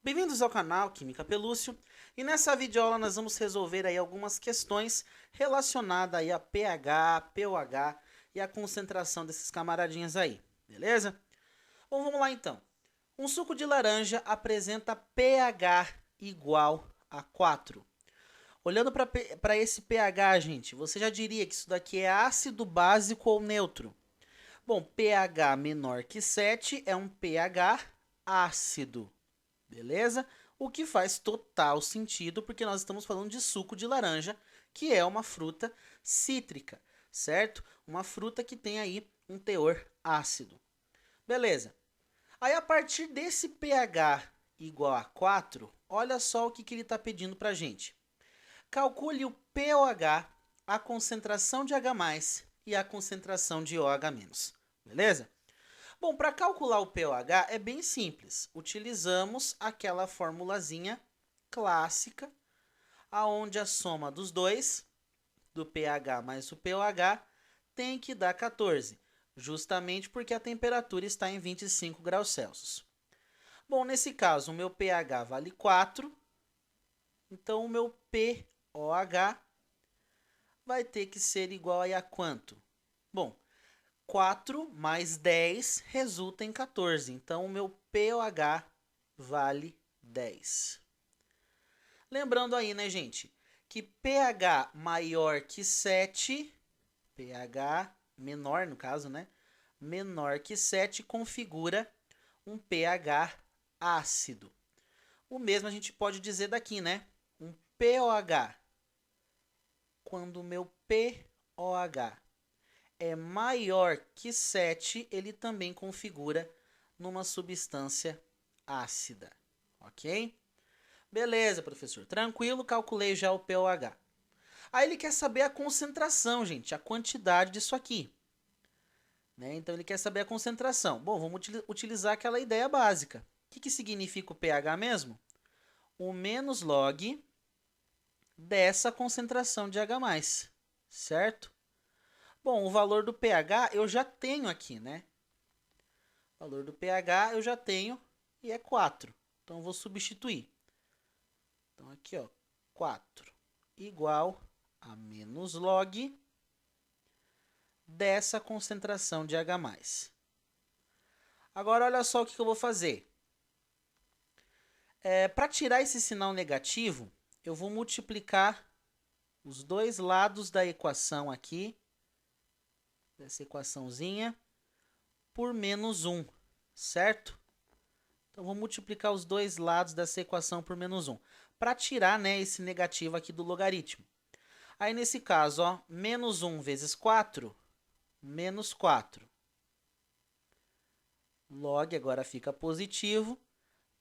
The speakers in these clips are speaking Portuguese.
Bem-vindos ao canal Química Pelúcio, e nessa videoaula nós vamos resolver aí algumas questões relacionadas aí a pH, pOH e a concentração desses camaradinhas aí, beleza? Bom, vamos lá então. Um suco de laranja apresenta pH igual a 4. Olhando para esse pH, gente, você já diria que isso daqui é ácido, básico ou neutro? Bom, pH menor que 7 é um pH ácido. Beleza? O que faz total sentido, porque nós estamos falando de suco de laranja, que é uma fruta cítrica, certo? Uma fruta que tem aí um teor ácido. Beleza. Aí, a partir desse pH igual a 4, olha só o que ele está pedindo para a gente. Calcule o pOH, a concentração de H+, e a concentração de OH-. Beleza? Bom, para calcular o pOH é bem simples. Utilizamos aquela formulazinha clássica, aonde a soma dos dois, do pH mais o pOH, tem que dar 14, justamente porque a temperatura está em 25 graus Celsius. Bom, nesse caso, o meu pH vale 4, então o meu pOH vai ter que ser igual a quanto? Bom, 4 mais 10 resulta em 14. Então, o meu pOH vale 10. Lembrando aí, né, gente, que pH maior que 7, pH menor, no caso, né, menor que 7 configura um pH ácido. O mesmo a gente pode dizer daqui, né? Um pOH. Quando o meu pOH é maior que 7, ele também configura numa substância ácida, ok? Beleza, professor. Tranquilo, calculei já o pOH. Aí ele quer saber a concentração, gente, a quantidade disso aqui. Né? Então ele quer saber a concentração. Bom, vamos utilizar aquela ideia básica. O que significa o pH mesmo? O menos log dessa concentração de H+, certo? Bom, o valor do pH eu já tenho aqui, né? O valor do pH eu já tenho e é 4. Então, eu vou substituir. Então, aqui, ó, 4 igual a menos log dessa concentração de H+. Agora, olha só o que eu vou fazer. Para tirar esse sinal negativo, eu vou multiplicar os dois lados da equação aqui, dessa equaçãozinha, por menos 1, certo? Então, vou multiplicar os dois lados dessa equação por menos 1, para tirar, né, esse negativo aqui do logaritmo. Aí, nesse caso, ó, menos 1 vezes 4, menos 4. Log agora fica positivo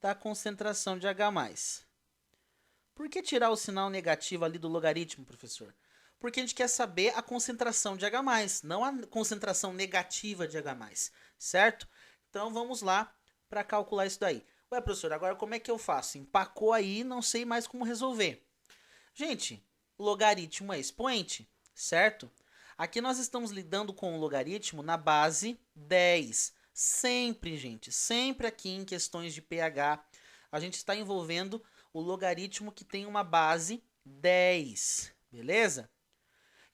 da concentração de H+. Por que tirar o sinal negativo ali do logaritmo, professor? Porque a gente quer saber a concentração de H+, não a concentração negativa de H+, certo? Então, vamos lá para calcular isso daí. Ué, professor, agora como é que eu faço? Empacou aí, não sei mais como resolver. Gente, logaritmo é expoente, certo? Aqui nós estamos lidando com o logaritmo na base 10. Sempre, gente, sempre aqui em questões de pH, a gente está envolvendo o logaritmo que tem uma base 10, beleza?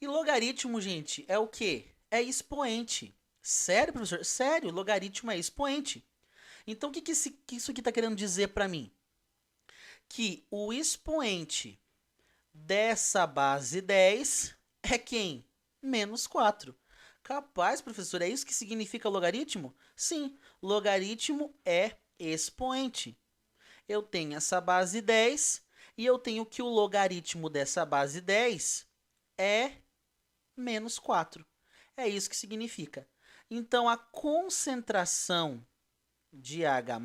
E logaritmo, gente, é o quê? É expoente. Sério, professor? Sério, logaritmo é expoente. Então, o que isso aqui está querendo dizer para mim? Que o expoente dessa base 10 é quem? Menos 4. Capaz, professor, é isso que significa logaritmo? Sim, logaritmo é expoente. Eu tenho essa base 10 e eu tenho que o logaritmo dessa base 10 é menos 4. É isso que significa. Então, a concentração de H+,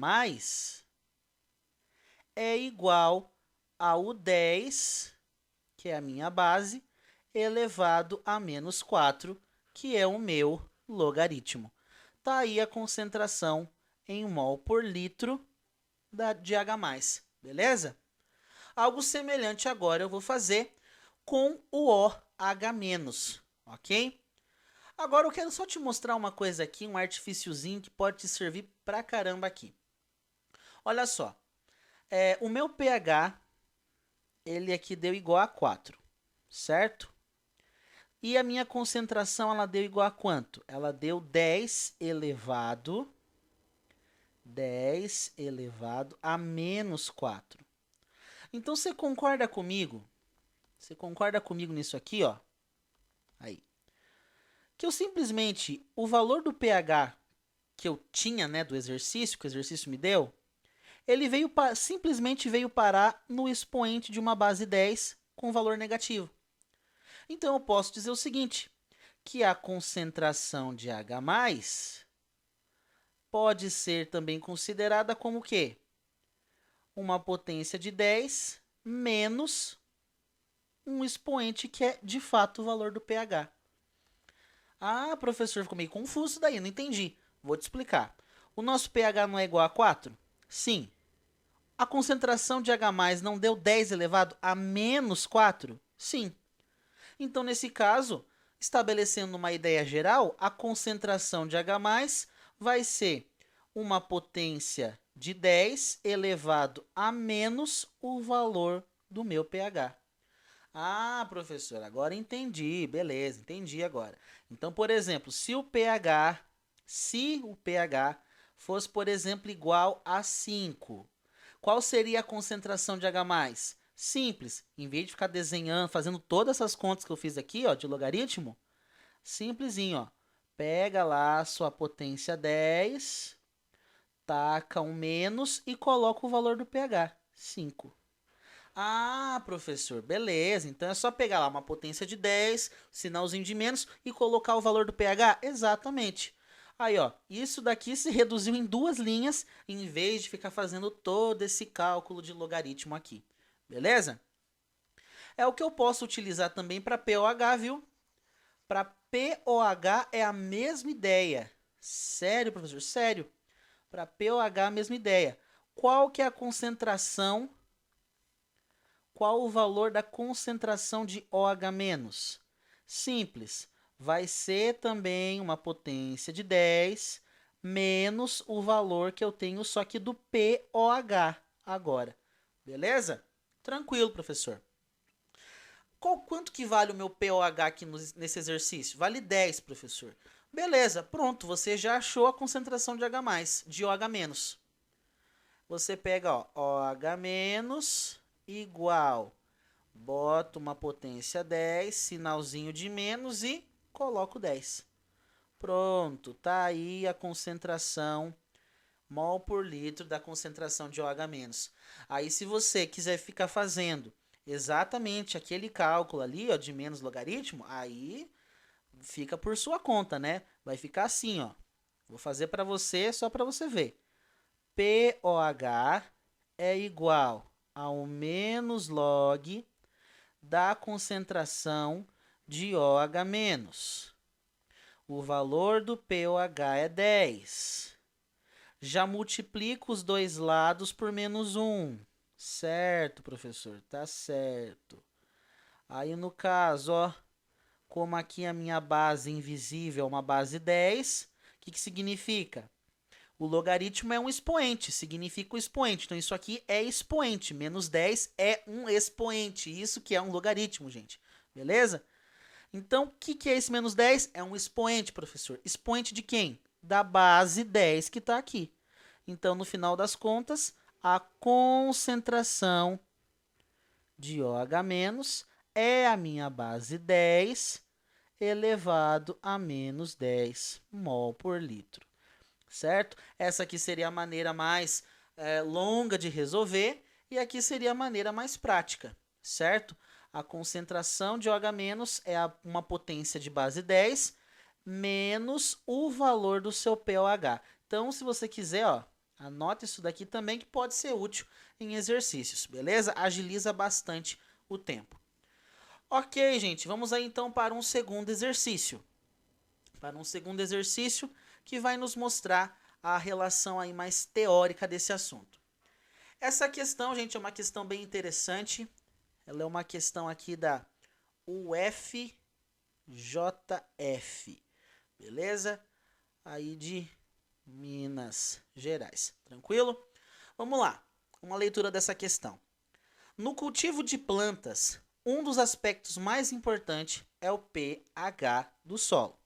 é igual ao 10, que é a minha base, elevado a menos 4, que é o meu logaritmo. Tá aí a concentração em mol por litro de H+, beleza? Algo semelhante agora eu vou fazer com o OH-, ok? Agora eu quero só te mostrar uma coisa aqui, um artifíciozinho que pode te servir pra caramba aqui. Olha só, O meu pH, ele aqui deu igual a 4, certo? E a minha concentração, ela deu igual a quanto? Ela deu 10 elevado a menos 4. Então, você concorda comigo? Você concorda comigo nisso aqui, ó? Aí. Que eu simplesmente, o valor do pH que eu tinha, né, do exercício, que o exercício me deu, ele simplesmente veio parar no expoente de uma base 10 com valor negativo. Então, eu posso dizer o seguinte, que a concentração de H+, pode ser também considerada como o quê? Uma potência de 10 menos um expoente que é, de fato, o valor do pH. Ah, professor, ficou meio confuso daí, não entendi. Vou te explicar. O nosso pH não é igual a 4? Sim. A concentração de H+ não deu 10 elevado a menos 4? Sim. Então, nesse caso, estabelecendo uma ideia geral, a concentração de H+ vai ser uma potência de 10 elevado a menos o valor do meu pH. Ah, professor, agora entendi. Beleza, entendi agora. Então, por exemplo, se o pH fosse, por exemplo, igual a 5, qual seria a concentração de H+? Simples. Em vez de ficar desenhando, fazendo todas essas contas que eu fiz aqui, ó, de logaritmo, simplesinho, ó. Pega lá a sua potência 10, taca um menos e coloca o valor do pH, 5. Ah, professor, beleza. Então é só pegar lá uma potência de 10, sinalzinho de menos e colocar o valor do pH? Exatamente. Aí, ó, isso daqui se reduziu em 2 linhas, em vez de ficar fazendo todo esse cálculo de logaritmo aqui. Beleza? É o que eu posso utilizar também para POH, viu? Para POH é a mesma ideia. Sério, professor? Sério. Para POH, a mesma ideia. Qual que é a concentração? Qual o valor da concentração de OH-? Simples. Vai ser também uma potência de 10 menos o valor que eu tenho só que do POH agora. Beleza? Tranquilo, professor. Quanto que vale o meu POH aqui nesse exercício? Vale 10, professor. Beleza, pronto, você já achou a concentração de H+, de OH-. Você pega, ó, OH- igual, bota uma potência 10, sinalzinho de menos e coloco 10. Pronto, tá aí a concentração mol por litro da concentração de OH-. Aí, se você quiser ficar fazendo exatamente aquele cálculo ali, ó, de menos logaritmo, aí fica por sua conta, né? Vai ficar assim, ó. Vou fazer para você, só para você ver. POH é igual ao menos log da concentração de OH-. O valor do POH é 10. Já multiplico os dois lados por menos 1. Certo, professor, tá certo. Aí, no caso, ó, como aqui a minha base invisível é uma base 10, o que significa? O logaritmo é um expoente, significa o expoente. Então, isso aqui é expoente. Menos 10 é um expoente. Isso que é um logaritmo, gente. Beleza? Então, o que é esse menos 10? É um expoente, professor. Expoente de quem? Da base 10 que está aqui. Então, no final das contas, a concentração de OH- é a minha base 10 elevado a menos 10 mol por litro. Certo? Essa aqui seria a maneira mais longa de resolver e aqui seria a maneira mais prática, certo? A concentração de OH- é uma potência de base 10 menos o valor do seu POH. Então, se você quiser, ó, anote isso daqui também que pode ser útil em exercícios, beleza? Agiliza bastante o tempo. Ok, gente, vamos aí então para um segundo exercício. Para um segundo exercício que vai nos mostrar a relação aí mais teórica desse assunto. Essa questão, gente, é uma questão bem interessante. Ela é uma questão aqui da UFJF, beleza? Aí de Minas Gerais, tranquilo? Vamos lá. uma leitura dessa questão. No cultivo de plantas, um dos aspectos mais importantes é o pH do solo,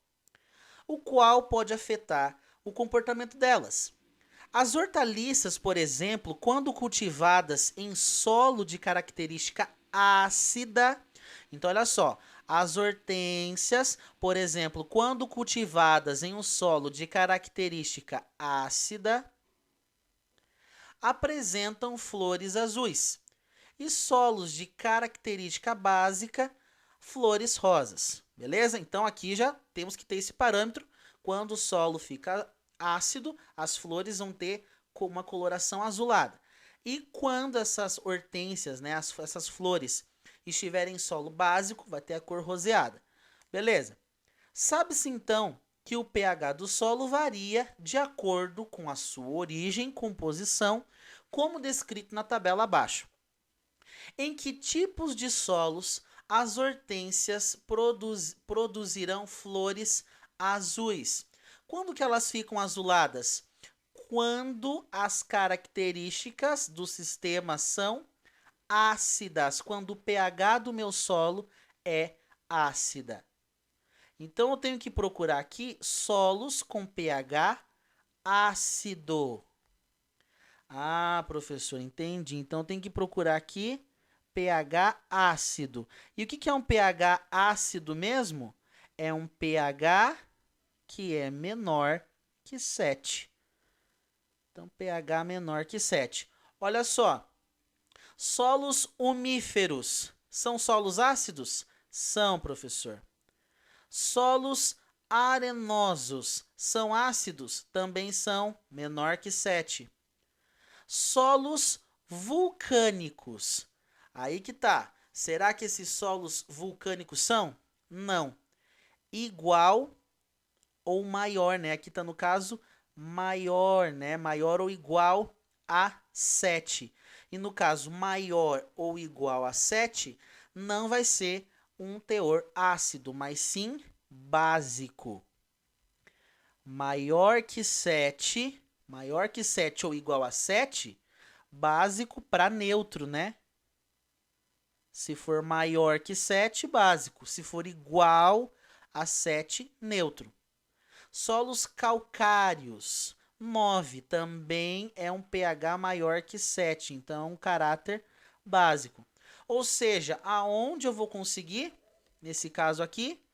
o qual pode afetar o comportamento delas. As hortaliças, por exemplo, quando cultivadas em solo de característica ácida, então olha só, as hortênsias, por exemplo, quando cultivadas em um solo de característica ácida, apresentam flores azuis. E solos de característica básica, flores rosas. Beleza? Então aqui já temos que ter esse parâmetro. Quando o solo fica ácido, as flores vão ter uma coloração azulada. E quando essas hortênsias, né, essas flores, estiverem em solo básico, vai ter a cor roseada. Beleza? Sabe-se então que o pH do solo varia de acordo com a sua origem, composição, como descrito na tabela abaixo. Em que tipos de solos as hortênsias produzirão flores azuis? Quando que elas ficam azuladas? Quando as características do sistema são ácidas, quando o pH do meu solo é ácida. Então eu tenho que procurar aqui solos com pH ácido. Ah, professor, entendi. Então tem que procurar aqui pH ácido. E o que é um pH ácido mesmo? É um pH que é menor que 7. Então, pH menor que 7. Olha só, solos umíferos são solos ácidos? São, professor. Solos arenosos são ácidos? Também são, menor que 7. Solos vulcânicos. Aí que tá. Será que esses solos vulcânicos são? Não. Igual ou maior, né? Aqui tá no caso maior, né? Maior ou igual a 7. E no caso maior ou igual a 7, não vai ser um teor ácido, mas sim básico. Maior que 7 ou igual a 7, básico para neutro, né? Se for maior que 7, básico. Se for igual a 7, neutro. Solos calcários, 9, também é um pH maior que 7, então é um caráter básico. Ou seja, aonde eu vou conseguir, nesse caso aqui,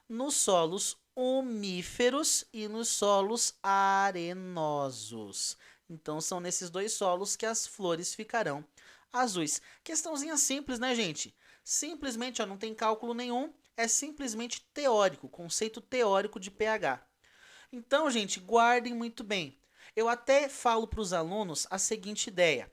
nos solos umíferos e nos solos arenosos. Então são nesses dois solos que as flores ficarão azuis. Questãozinha simples, né, gente? Simplesmente, ó, não tem cálculo nenhum, é simplesmente teórico, conceito teórico de pH. Então, gente, guardem muito bem. Eu até falo para os alunos a seguinte ideia: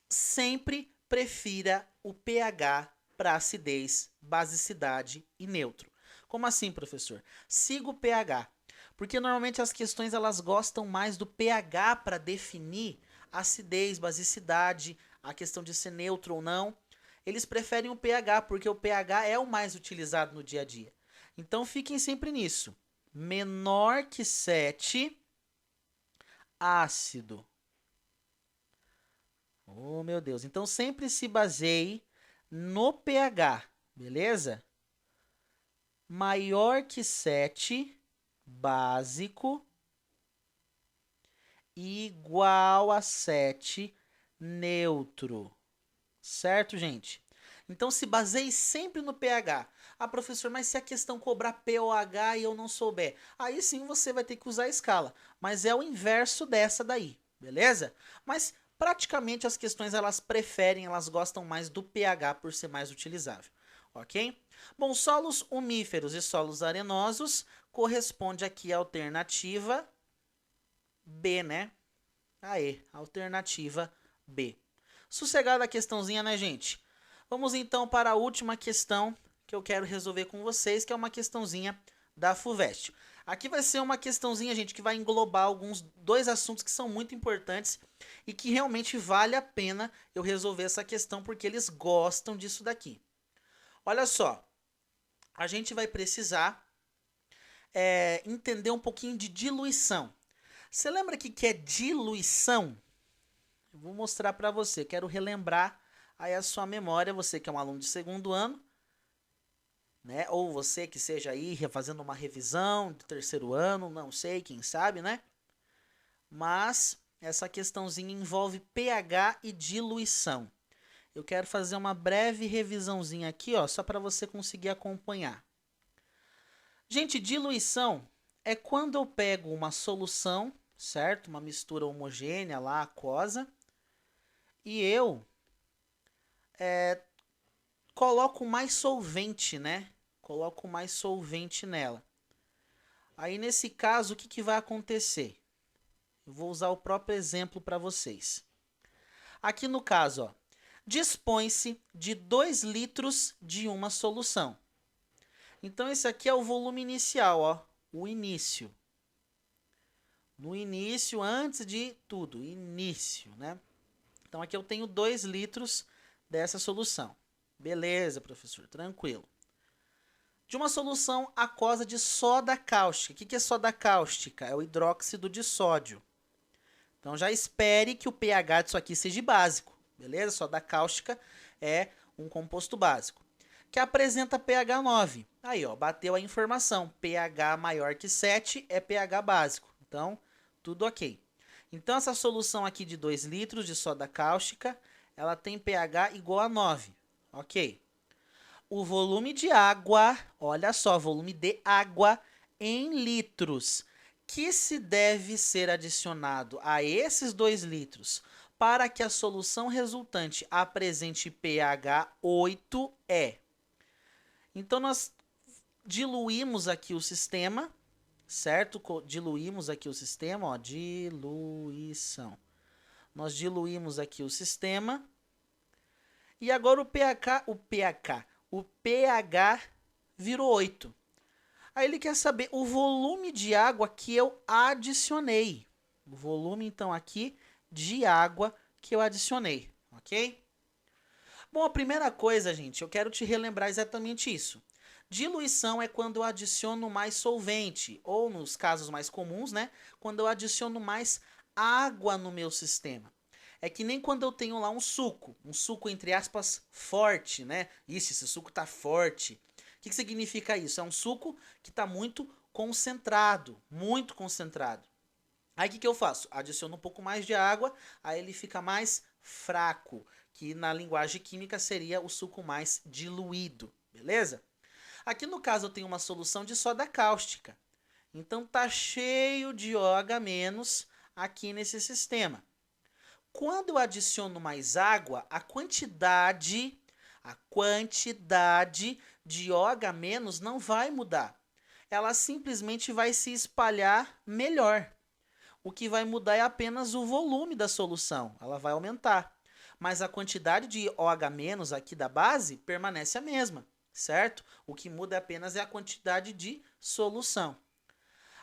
sempre prefira o pH para acidez, basicidade e neutro. Como assim, professor? Siga o pH, porque normalmente as questões elas gostam mais do pH para definir acidez, basicidade, a questão de ser neutro ou não. Eles preferem o pH porque o pH é o mais utilizado no dia a dia. Então fiquem sempre nisso. Menor que 7, ácido. Oh, meu Deus. Então sempre se baseie no pH, beleza? Maior que 7, básico. Igual a 7, neutro. Certo, gente? Então se baseie sempre no pH. Ah, professor, mas se a questão cobrar P ou H e eu não souber, aí sim você vai ter que usar a escala. Mas é o inverso dessa daí, beleza? Mas praticamente as questões elas preferem, elas gostam mais do pH por ser mais utilizável, ok? Bom, solos umíferos e solos arenosos corresponde aqui à alternativa B, né? Aê, alternativa B. Sossegada a questãozinha, né, gente? Vamos então para a última questão que eu quero resolver com vocês, que é uma questãozinha da FUVEST. Aqui vai ser uma questãozinha, gente, que vai englobar dois assuntos que são muito importantes e que realmente vale a pena eu resolver essa questão porque eles gostam disso daqui. Olha só, a gente vai precisar entender um pouquinho de diluição. Você lembra que é diluição? Eu vou mostrar para você, quero relembrar aí a sua memória, você que é um aluno de segundo ano, né? Ou você que seja aí fazendo uma revisão de terceiro ano, não sei, quem sabe, né? Mas essa questãozinha envolve pH e diluição. Eu quero fazer uma breve revisãozinha aqui, ó, só para você conseguir acompanhar. Gente, diluição é quando eu pego uma solução, certo? Uma mistura homogênea lá, aquosa, e eu coloco mais solvente, né? Coloco mais solvente nela. Aí, nesse caso, o que, que vai acontecer? Eu vou usar o próprio exemplo para vocês. Aqui no caso, ó, dispõe-se de 2 litros de uma solução. Então, esse aqui é o volume inicial, ó, o início. No início, antes de tudo, início, né? Então, aqui eu tenho 2 litros dessa solução. Beleza, professor, tranquilo. De uma solução aquosa de soda cáustica. O que é soda cáustica? É o hidróxido de sódio. Então, já espere que o pH disso aqui seja básico, beleza? Soda cáustica é um composto básico, que apresenta pH 9. Aí, ó, bateu a informação. pH maior que 7 é pH básico. Então, tudo ok. Então, essa solução aqui de 2 litros de soda cáustica, ela tem pH igual a 9. Ok. O volume de água, olha só, volume de água em litros, que se deve ser adicionado a esses 2 litros para que a solução resultante apresente pH 8 é. Então, nós diluímos aqui o sistema, certo? Diluímos aqui o sistema, ó, diluição. Nós diluímos aqui o sistema. E agora o pH virou 8. Aí ele quer saber o volume de água que eu adicionei. O volume, então, aqui de água que eu adicionei, ok? Bom, a primeira coisa, gente, eu quero te relembrar exatamente isso. Diluição é quando eu adiciono mais solvente, ou nos casos mais comuns, né, quando eu adiciono mais água no meu sistema. É que nem quando eu tenho lá um suco entre aspas forte, né? Ixi, esse suco tá forte. O que significa isso? É um suco que está muito concentrado, muito concentrado. Aí o que eu faço? Adiciono um pouco mais de água, aí ele fica mais fraco, que na linguagem química seria o suco mais diluído, beleza? Aqui no caso eu tenho uma solução de soda cáustica, então tá cheio de OH- aqui nesse sistema. Quando eu adiciono mais água, a quantidade de OH- não vai mudar. Ela simplesmente vai se espalhar melhor. O que vai mudar é apenas o volume da solução, ela vai aumentar. Mas a quantidade de OH- aqui da base permanece a mesma, certo? O que muda apenas é a quantidade de solução.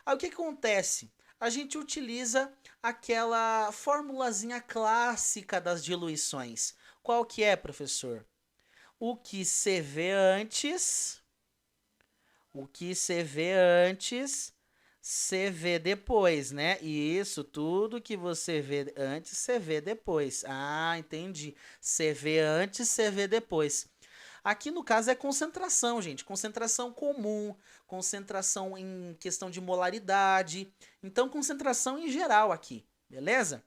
Aí o que acontece? A gente utiliza aquela formulazinha clássica das diluições. Qual que é, professor? O que você vê antes, você vê depois, né? Isso, tudo que você vê antes, você vê depois. Ah, entendi. Você vê antes, você vê depois. Aqui no caso é concentração, gente. Concentração comum, concentração em questão de molaridade. Então, concentração em geral aqui, beleza?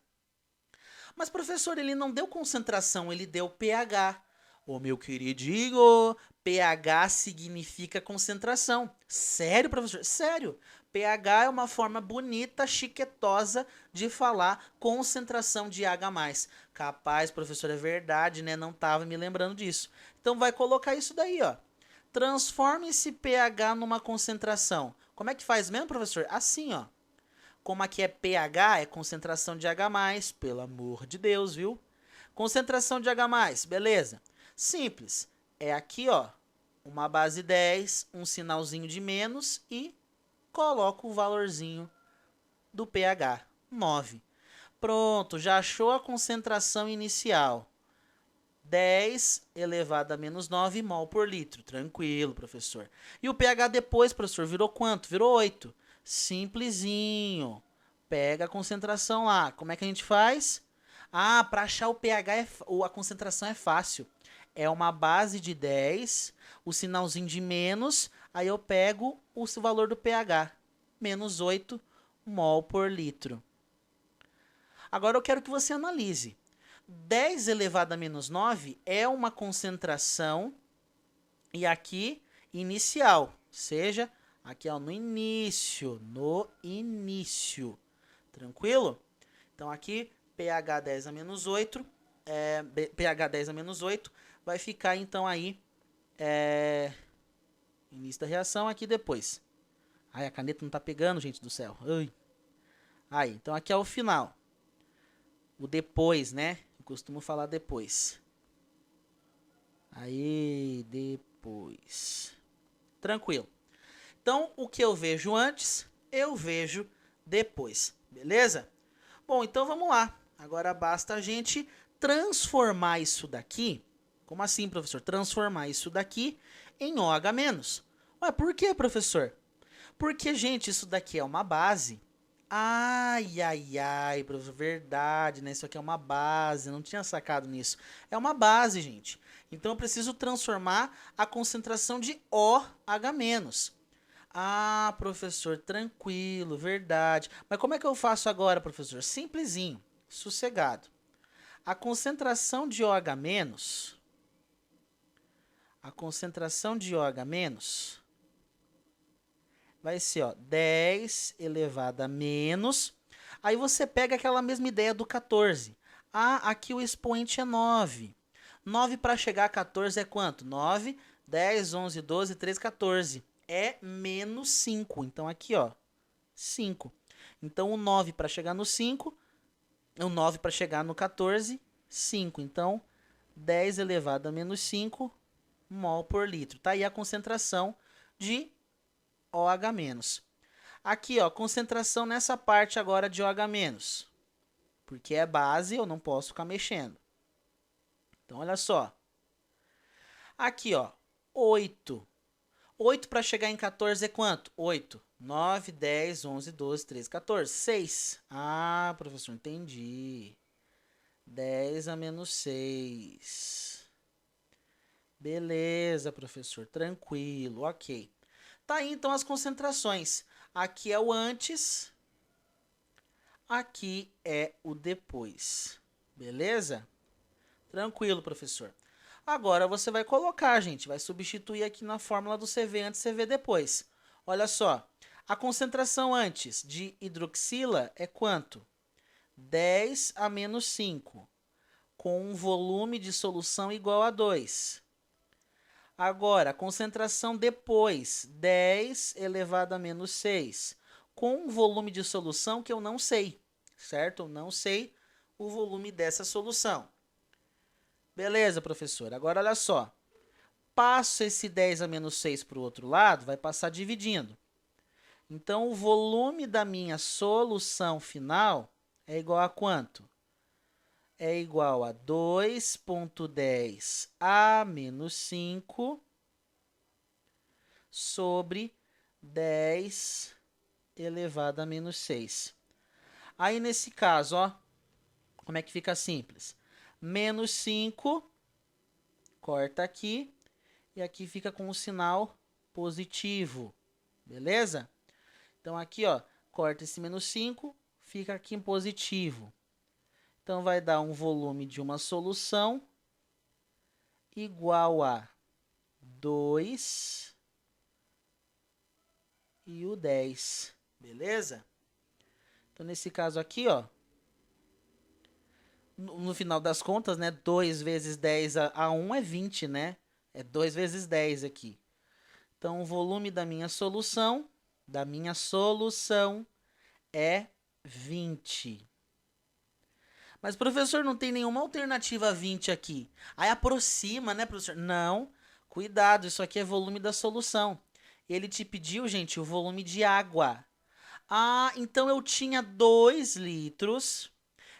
Mas, professor, ele não deu concentração, ele deu pH. Ô, meu queridinho, pH significa concentração. Sério, professor? Sério. pH é uma forma bonita, chiquetosa de falar concentração de H+. Capaz, professor, é verdade, né? Não estava me lembrando disso. Então, vai colocar isso daí, ó. Transforme esse pH numa concentração. Como é que faz mesmo, professor? Assim, ó. Como aqui é pH, é concentração de H+, pelo amor de Deus, viu? Concentração de H+, beleza. Simples. É aqui, ó, uma base 10, um sinalzinho de menos e coloco o valorzinho do pH, 9. Pronto, já achou a concentração inicial. 10 elevado a menos 9 mol por litro. Tranquilo, professor. E o pH depois, professor, virou quanto? Virou 8. Simplesinho. Pega a concentração lá. Como é que a gente faz? Ah, para achar o pH, a concentração é fácil. É uma base de 10, o sinalzinho de menos, aí eu pego o valor do pH, menos 8 mol por litro. Agora eu quero que você analise. 10 elevado a menos 9 é uma concentração, e aqui, inicial, seja aqui ó, no início, tranquilo? Então aqui, pH 10 a menos 8, pH 10 a menos 8, vai ficar então aí, início da reação aqui depois. Ai, a caneta não tá pegando, gente do céu. Ai. Aí, então aqui é o final. O depois, né? Eu costumo falar depois. Aí, depois. Tranquilo. Então, o que eu vejo antes, eu vejo depois. Beleza? Bom, então vamos lá. Agora basta a gente transformar isso daqui. Como assim, professor? Transformar isso daqui em OH-. Ué, por que, professor? Porque, gente, isso daqui é uma base. Ai, ai, ai, professor, verdade, né? Isso aqui é uma base, não tinha sacado nisso. É uma base, gente. Então eu preciso transformar a concentração de OH-. Ah, professor, tranquilo, verdade. Mas como é que eu faço agora, professor? Simplesinho, sossegado. A concentração de OH-, vai ser, ó, 10 elevado a menos. Aí você pega aquela mesma ideia do 14. Ah, aqui o expoente é 9. 9 para chegar a 14 é quanto? 9, 10, 11, 12, 13, 14. É menos 5. Então aqui, ó, 5. Então o 9 para chegar no 5, o 9 para chegar no 14, 5. Então 10 elevado a menos 5 mol por litro. Tá aí a concentração de OH-. Aqui, ó, concentração nessa parte agora de OH-. Porque é base, eu não posso ficar mexendo. Então, olha só. Aqui, ó, 8. 8 para chegar em 14 é quanto? 8. 9, 10, 11, 12, 13, 14. 6. Ah, professor, entendi. 10 a menos 6. Beleza, professor, tranquilo, ok. Tá aí, então, as concentrações. Aqui é o antes, aqui é o depois. Beleza? Tranquilo, professor. Agora você vai colocar, gente, vai substituir aqui na fórmula do CV antes, CV depois. Olha só, a concentração antes de hidroxila é quanto? 10 a menos 5, com um volume de solução igual a 2. Agora, a concentração depois, 10 elevado a menos 6, com um volume de solução que eu não sei, certo? Eu não sei o volume dessa solução. Beleza, professor. Agora, olha só. Passo esse 10 a menos 6 para o outro lado, vai passar dividindo. Então, o volume da minha solução final é igual a quanto? É igual a 2,10 a menos 5 sobre 10 elevado a menos 6. Aí, nesse caso, ó, como é que fica simples? Menos 5, corta aqui, e aqui fica com o sinal positivo, beleza? Então, aqui, ó, corta esse menos 5, fica aqui em positivo. Então, vai dar um volume de uma solução igual a 2 e o 10, beleza? Então, nesse caso aqui, ó, no final das contas, né, 2 vezes 10 a 1 é 20, né? É 2 vezes 10 aqui. Então, o volume da minha solução é 20. Mas, professor, não tem nenhuma alternativa a 20 aqui. Aí aproxima, né, professor? Não, cuidado, isso aqui é volume da solução. Ele te pediu, gente, o volume de água. Ah, então eu tinha 2 litros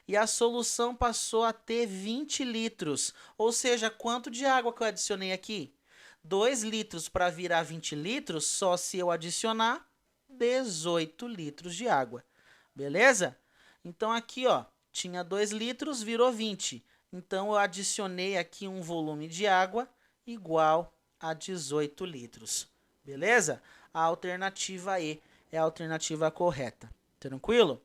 e a solução passou a ter 20 litros. Ou seja, quanto de água que eu adicionei aqui? 2 litros para virar 20 litros, só se eu adicionar 18 litros de água. Beleza? Então, aqui, ó, tinha 2 litros, virou 20. Então, eu adicionei aqui um volume de água igual a 18 litros. Beleza? A alternativa E é a alternativa correta. Tranquilo?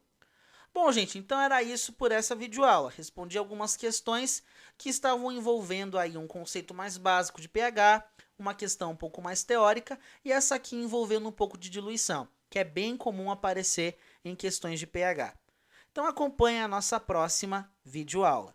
Bom, gente, então era isso por essa videoaula. Respondi algumas questões que estavam envolvendo aí um conceito mais básico de pH, uma questão um pouco mais teórica e essa aqui envolvendo um pouco de diluição, que é bem comum aparecer em questões de pH. Então acompanhe a nossa próxima videoaula.